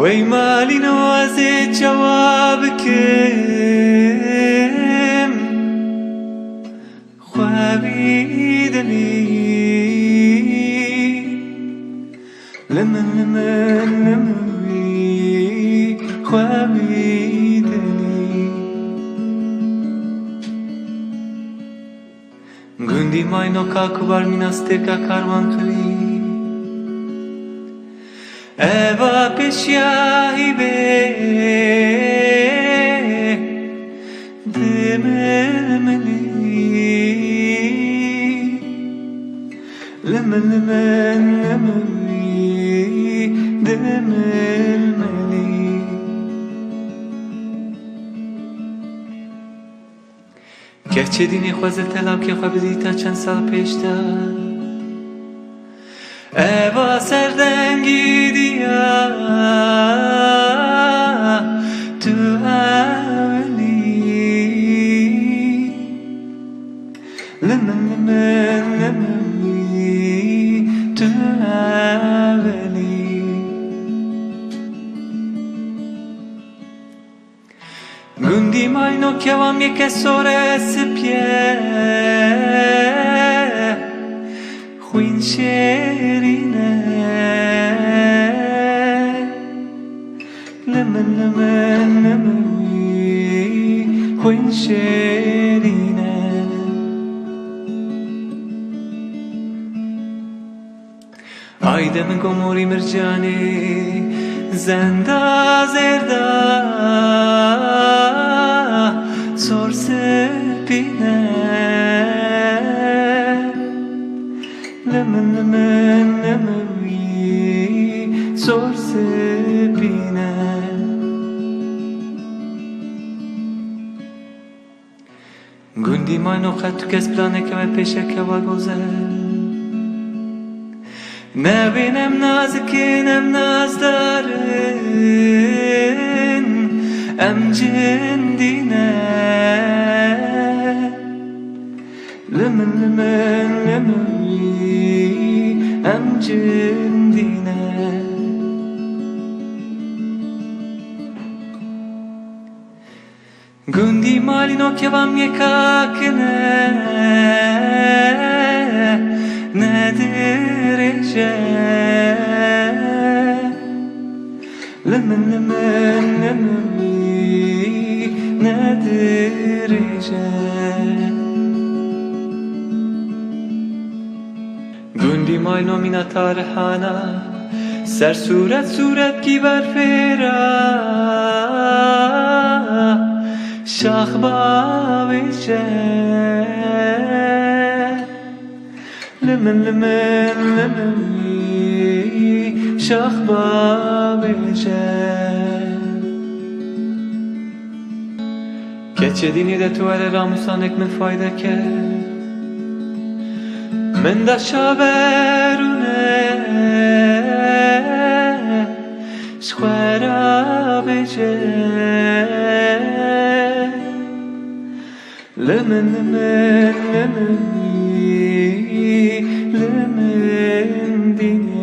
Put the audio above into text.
وەی مالی نەوازێ جەوابکەم خوابی دەنی لە منوی خوابی دەنی گوندی ماینۆ کاکوبار میناستێکا کاروان کردی ئەوە پێشیاهی بێ دململی لملململی دململی گەرچێ دینی خوازە تەلاوکێ خوا بدی تا چەند ساڵ پێشدا ئەوە سەردەنگی دیە تو ئەولی لملململی تو ئەولی گوندی ماینۆ کێوام یەکە سۆرە سپیە خوین شێرینە لملململی خوین شێرینە ئایدە من گۆمۆری مرجانێ زەندا زێردا سۆر سپینە لملململی سۆر سپینە گوندی ماینۆ قەت تو کەس پلانێکەوە پێشەکەوە گۆزە نەبینەم نازکن ئەم نازدارن ئەم جندینە لملململی ئەم جندینە گوندی مالینۆ کێوام یەکاکنە نەدرێژە لملململی نەدرێژە گوندی ماینۆ مینەتارەحانە سەر سوورەتگی بەرفێرە شاخ باوێژە لملململی شاخ باوێژە کەچێ دینی دەتوارە ڕاموسانێک من فایدەکە من دەشا بەرونە شخوارە بێژە لملململی لمن دینە